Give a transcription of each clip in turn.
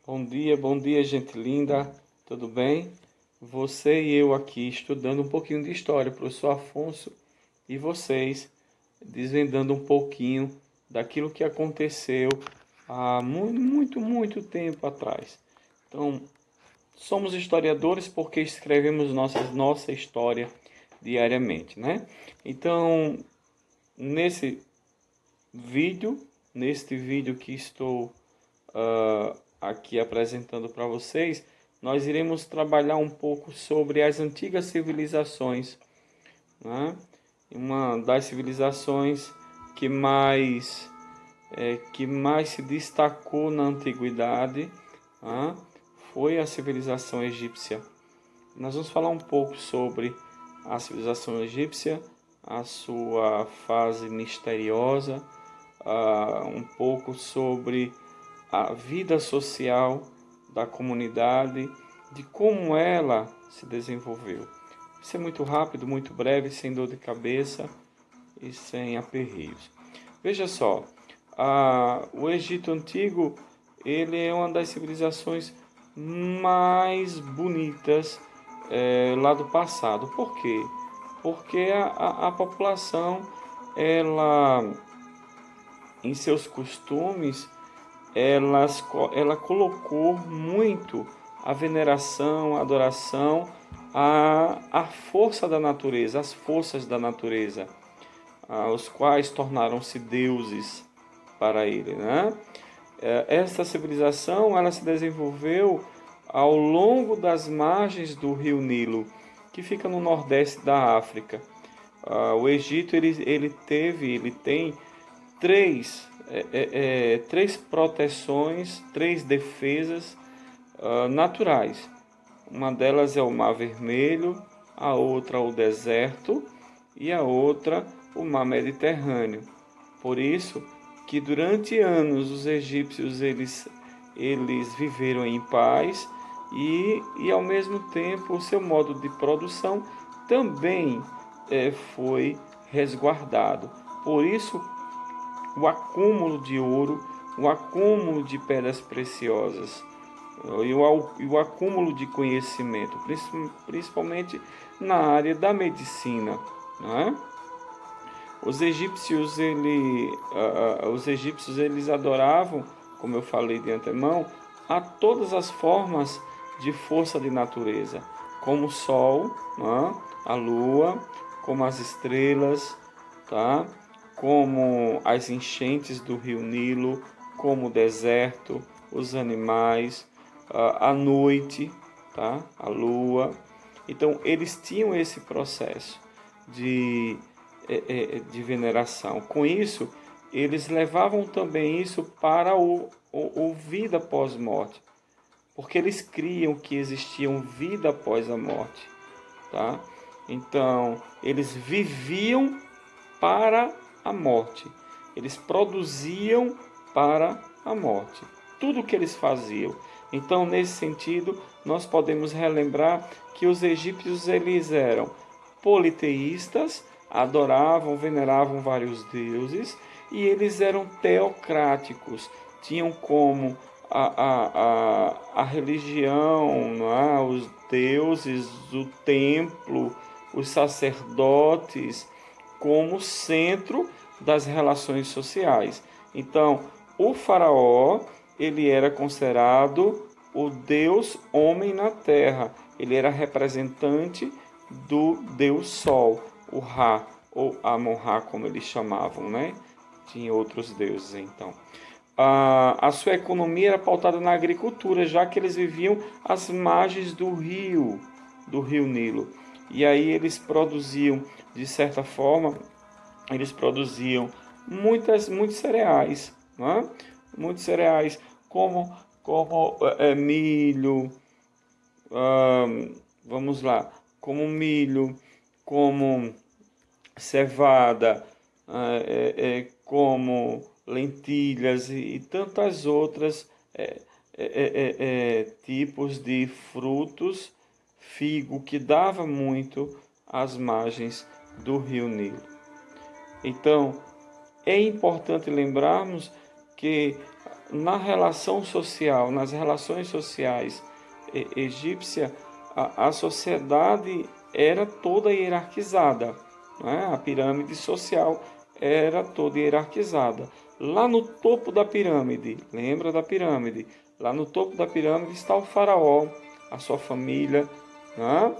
Bom dia, gente linda, tudo bem? Você e eu aqui estudando um pouquinho de história, professor Afonso, e vocês desvendando um pouquinho daquilo que aconteceu há muito tempo atrás. Então, somos historiadores porque escrevemos nossa história diariamente, né? Então, nesse vídeo, neste vídeo que estou aqui apresentando para vocês, nós iremos trabalhar um pouco sobre as antigas civilizações, né? Uma das civilizações que mais se destacou na antiguidade, né? Foi a civilização egípcia. Nós vamos falar um pouco sobre a civilização egípcia, a sua fase misteriosa, um pouco sobre a vida social da comunidade, de como ela se desenvolveu. Isso é muito rápido, muito breve, sem dor de cabeça e sem aperreios. Veja só, o Egito Antigo ele é uma das civilizações mais bonitas lá do passado. Por quê? Porque a população, ela, em seus costumes, ela colocou muito a veneração, a adoração à força da natureza, às forças da natureza, os quais tornaram-se deuses para ele, né? Essa civilização ela se desenvolveu ao longo das margens do rio Nilo, que fica no nordeste da África. O Egito ele tem três proteções, três defesas naturais. Uma delas é o Mar Vermelho, a outra o deserto e a outra o Mar Mediterrâneo. Por isso que durante anos os egípcios eles viveram em paz e ao mesmo tempo o seu modo de produção também foi resguardado. Por isso o acúmulo de ouro, o acúmulo de pedras preciosas e o acúmulo de conhecimento, principalmente na área da medicina, não é? Os egípcios eles adoravam, como eu falei de antemão, a todas as formas de força de natureza, como o sol, né? A lua, como as estrelas, tá? Como as enchentes do rio Nilo, como o deserto, os animais, a noite, tá? A lua. Então eles tinham esse processo de de veneração. Com isso, eles levavam também isso para o vida pós-morte, porque eles criam que existia vida após a morte, tá? Então, eles viviam para a morte, eles produziam para a morte, tudo o que eles faziam. Então, nesse sentido, nós podemos relembrar que os egípcios eles eram politeístas, adoravam, veneravam vários deuses e eles eram teocráticos, tinham como a religião, não é? Os deuses, o templo, os sacerdotes como centro das relações sociais. Então, o faraó ele era considerado o deus homem na terra, ele era representante do deus Sol, o Ra, ou Amon-Ra, como eles chamavam, né? Tinha outros deuses, então. A sua economia era pautada na agricultura, já que eles viviam às margens do rio Nilo. E aí eles produziam, de certa forma, eles produziam muitos cereais, né? Muitos cereais, como milho, vamos lá, como milho, como cevada, como lentilhas e tantas outras tipos de frutos, figo, que dava muito às margens do rio Nilo. Então, é importante lembrarmos que na relação social, nas relações sociais egípcia, a sociedade era toda hierarquizada, né? A pirâmide social era toda hierarquizada. Lá no topo da pirâmide, lembra da pirâmide? Lá no topo da pirâmide está o faraó, a sua família, né?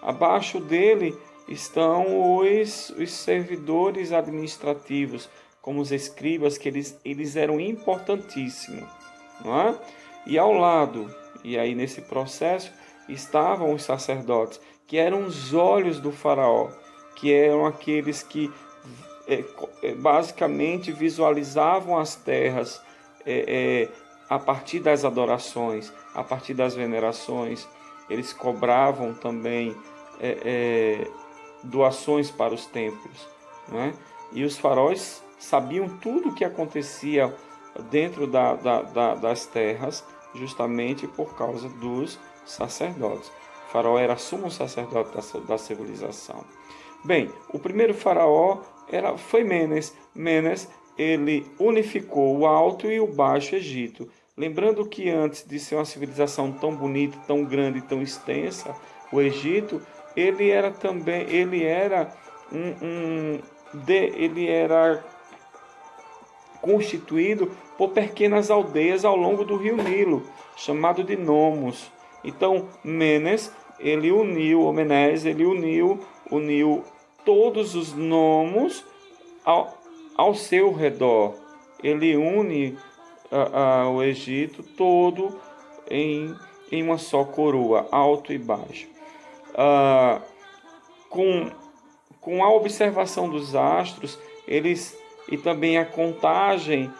Abaixo dele estão os servidores administrativos, como os escribas, que eles eram importantíssimos, não é? E ao lado, e aí nesse processo, estavam os sacerdotes, que eram os olhos do faraó, que eram aqueles que basicamente visualizavam as terras a partir das adorações, a partir das venerações. Eles cobravam também doações para os templos, né? E os faraós sabiam tudo o que acontecia dentro das terras, justamente por causa dos sacerdotes. O faraó era sumo sacerdote da civilização. Bem, o primeiro faraó foi Menes. Menes, ele unificou o Alto e o Baixo Egito. Lembrando que antes de ser uma civilização tão bonita, tão grande, tão extensa, o Egito, ele era constituído por pequenas aldeias ao longo do rio Nilo, chamado de nomos. Então, Menes, ele uniu todos os nomos ao seu redor. Ele une o Egito todo em uma só coroa, alto e baixo. Com a observação dos astros, e também a contagem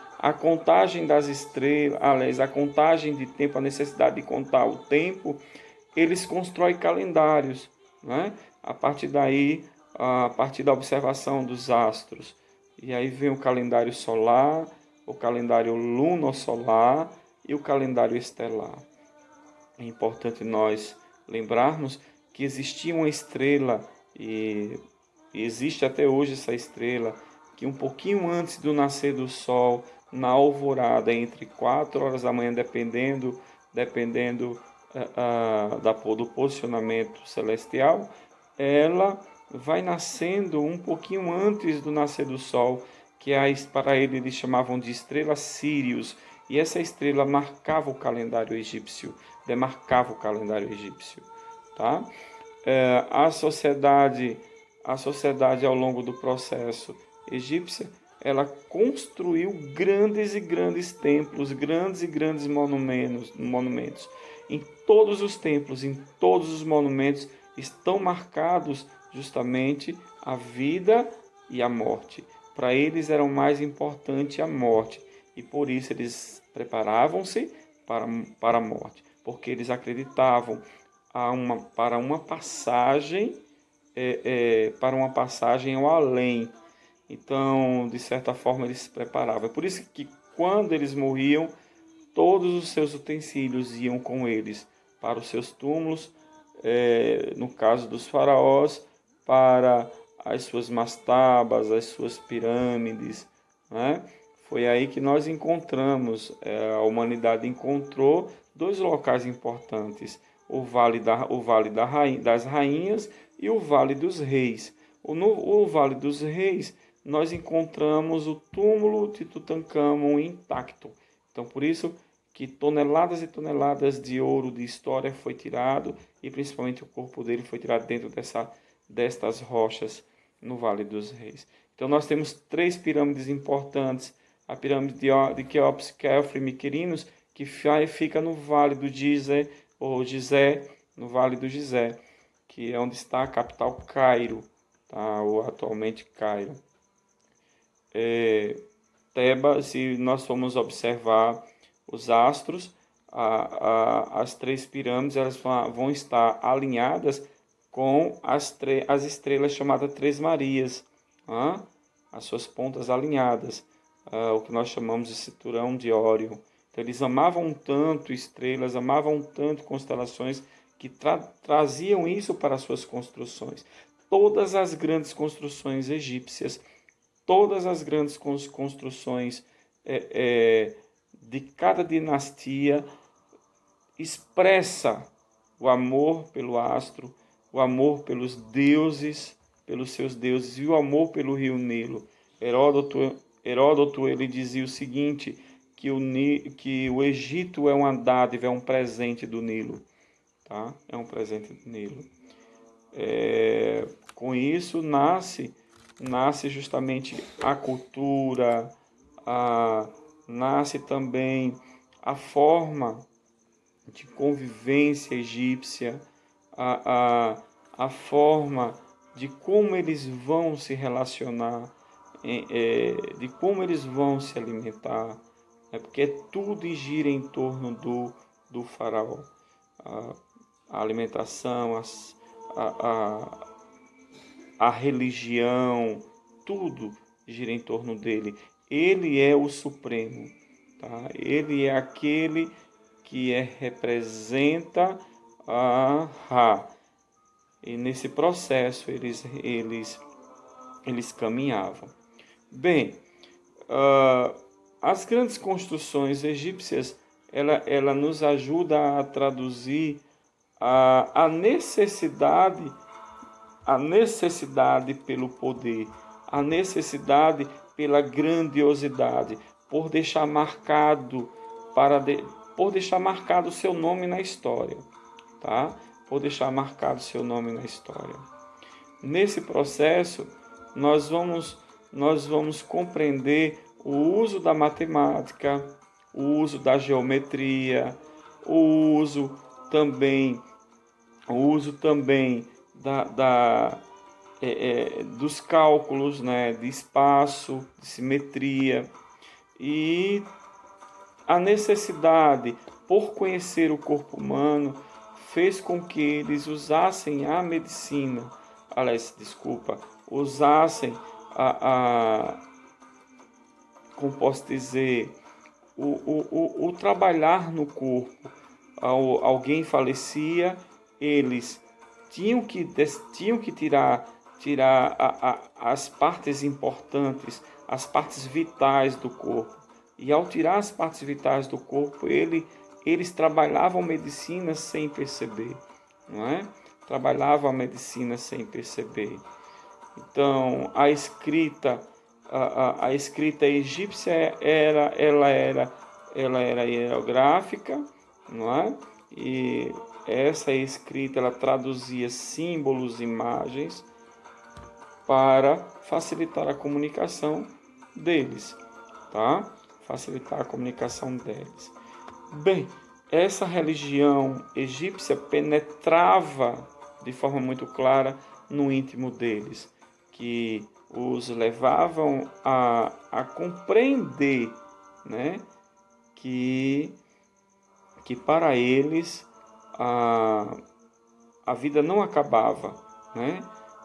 das estrelas, aliás, a contagem de tempo, a necessidade de contar o tempo, eles constroem calendários, né? A partir daí, a partir da observação dos astros. E aí vem o calendário solar, o calendário lunosolar e o calendário estelar. É importante nós lembrarmos que existia uma estrela, e existe até hoje essa estrela, que um pouquinho antes do nascer do sol, na alvorada, entre 4 horas da manhã, dependendo do posicionamento celestial, ela vai nascendo um pouquinho antes do nascer do sol, que para eles chamavam de estrela Sírius, e essa estrela marcava o calendário egípcio, demarcava o calendário egípcio, tá? A sociedade ao longo do processo egípcia, ela construiu grandes e grandes templos, grandes e grandes monumentos. Em todos os templos, em todos os monumentos, estão marcados justamente a vida e a morte. Para eles era o mais importante a morte, e por isso eles preparavam-se para a morte, porque eles acreditavam para uma passagem ao além. Então, de certa forma, eles se preparavam. É por isso que quando eles morriam, todos os seus utensílios iam com eles para os seus túmulos, no caso dos faraós, para as suas mastabas, as suas pirâmides, né? Foi aí que nós encontramos, a humanidade encontrou 2 locais importantes, o Vale das Rainhas e o Vale dos Reis. No Vale dos Reis, nós encontramos o túmulo de Tutancâmon intacto. Então, por isso que toneladas e toneladas de ouro de história foi tirado, e principalmente o corpo dele foi tirado dentro destas rochas no Vale dos Reis. Então, nós temos 3 pirâmides importantes: a pirâmide de Quéops, Khafre e Miquerinos, que fica no Vale do Gizé, ou Gizé, no Vale do Gizé, que é onde está a capital Cairo, tá? Ou atualmente Cairo. Tebas, se nós formos observar os astros, as 3 pirâmides elas vão estar alinhadas com as estrelas chamadas Três Marias, as suas pontas alinhadas, o que nós chamamos de cinturão de Órion. Então, eles amavam tanto estrelas, amavam tanto constelações, que traziam isso para as suas construções. Todas as grandes construções egípcias, todas as grandes construções de cada dinastia expressa o amor pelo astro, o amor pelos deuses, pelos seus deuses e o amor pelo rio Nilo. Heródoto ele dizia o seguinte, que o Egito é uma dádiva, é um presente do Nilo. Tá? É um presente do Nilo. Com isso nasce justamente a cultura, nasce também a forma de convivência egípcia, a forma de como eles vão se relacionar, de como eles vão se alimentar, porque tudo gira em torno do faraó. A alimentação, a religião, tudo gira em torno dele. Ele é o Supremo, tá? Ele é aquele que representa a Ra. E nesse processo eles caminhavam. Bem, as grandes construções egípcias, ela nos ajuda a traduzir a necessidade pelo poder, a necessidade pela grandiosidade, por deixar marcado o seu nome na história, tá? Por deixar marcado o seu nome na história. Nesse processo, nós vamos compreender o uso da matemática, o uso da geometria, o uso também dos cálculos, né, de espaço, de simetria, e a necessidade por conhecer o corpo humano fez com que eles usassem a medicina, usassem como posso dizer, o trabalhar no corpo. Alguém falecia, eles tinham que tirar as partes importantes, as partes vitais do corpo. E ao tirar as partes vitais do corpo, eles trabalhavam medicina sem perceber, não é? Trabalhavam a medicina sem perceber. Então, a escrita egípcia ela era hierográfica, não é? E essa escrita ela traduzia símbolos, imagens para facilitar a comunicação deles, tá? Facilitar a comunicação deles. Bem, essa religião egípcia penetrava de forma muito clara no íntimo deles, que os levavam a compreender, né, que para eles a vida não acabava, né,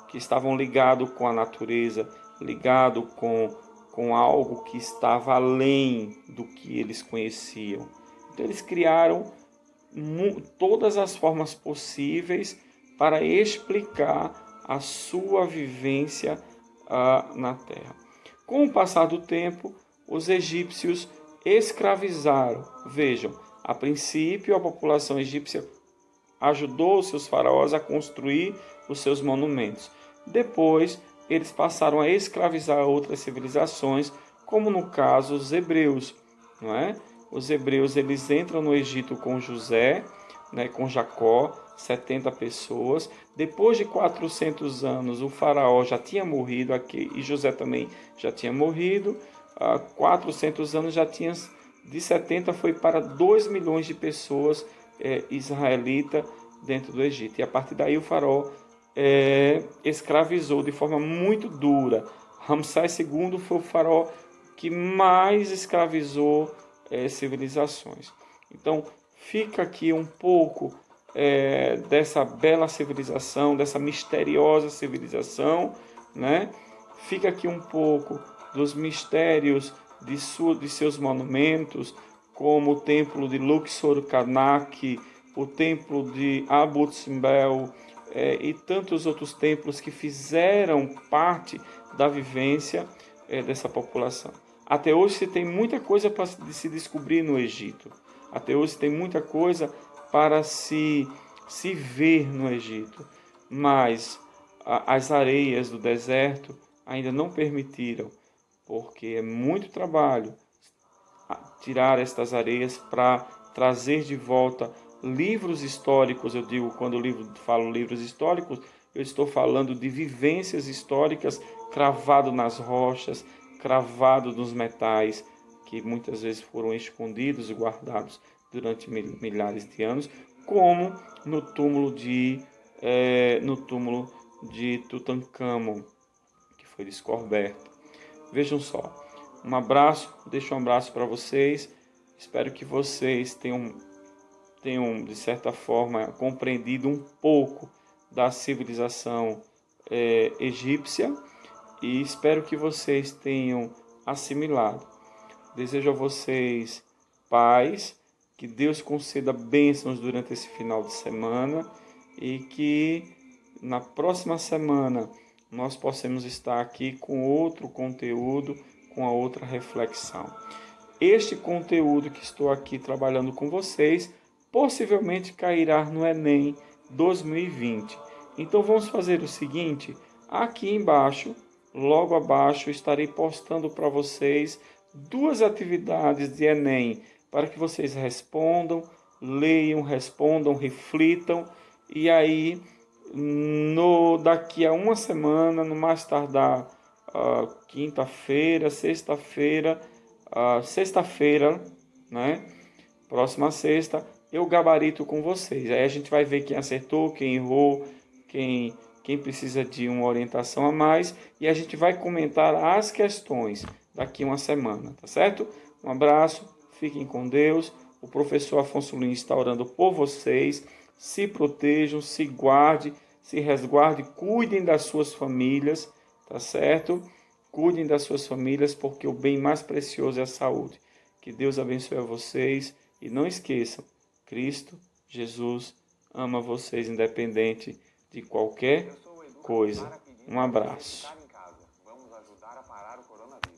que estavam ligados com a natureza, ligados com algo que estava além do que eles conheciam. Então eles criaram todas as formas possíveis para explicar a sua vivência na Terra. Com o passar do tempo, os egípcios escravizaram. Vejam, a princípio a população egípcia ajudou os seus faraós a construir os seus monumentos. Depois, eles passaram a escravizar outras civilizações, como no caso os hebreus, não é? Os hebreus eles entram no Egito com José, né, com Jacó, 70 pessoas. Depois de 400 anos, o faraó já tinha morrido aqui, e José também já tinha morrido. 400 anos já tinha, de 70 foi para 2 milhões de pessoas israelitas dentro do Egito. E a partir daí o faraó escravizou de forma muito dura. Ramsés II foi o faraó que mais escravizou civilizações. Então, fica aqui um pouco dessa bela civilização, dessa misteriosa civilização, né? Fica aqui um pouco dos mistérios de seus monumentos, como o templo de Luxor Karnak, o templo de Abu Simbel, e tantos outros templos que fizeram parte da vivência dessa população. Até hoje se tem muita coisa para se descobrir no Egito. Até hoje se tem muita coisa para se ver no Egito. Mas as areias do deserto ainda não permitiram, porque é muito trabalho tirar estas areias para trazer de volta livros históricos. Eu digo, quando eu falo livros históricos, eu estou falando de vivências históricas cravado nas rochas, cravado nos metais, que muitas vezes foram escondidos e guardados durante milhares de anos, como no túmulo de Tutancâmon, que foi descoberto. Vejam só, deixo um abraço para vocês, espero que vocês tenham de certa forma compreendido um pouco da civilização egípcia e espero que vocês tenham assimilado. Desejo a vocês paz, que Deus conceda bênçãos durante esse final de semana e que na próxima semana nós possamos estar aqui com outro conteúdo, com a outra reflexão. Este conteúdo que estou aqui trabalhando com vocês possivelmente cairá no Enem 2020. Então vamos fazer o seguinte, aqui embaixo, logo abaixo, estarei postando para vocês 2 atividades de Enem, para que vocês respondam, leiam, respondam, reflitam, e aí daqui a uma semana, no mais tardar quinta-feira, sexta-feira, né? Próxima sexta, eu gabarito com vocês. Aí a gente vai ver quem acertou, quem errou, quem precisa de uma orientação a mais, e a gente vai comentar as questões daqui a uma semana, tá certo? Um abraço, fiquem com Deus. O professor Afonso Lins está orando por vocês. Se protejam, se guardem, se resguardem, cuidem das suas famílias, tá certo? Cuidem das suas famílias, porque o bem mais precioso é a saúde. Que Deus abençoe a vocês e não esqueçam, Cristo, Jesus, ama vocês independente de qualquer coisa. Um abraço.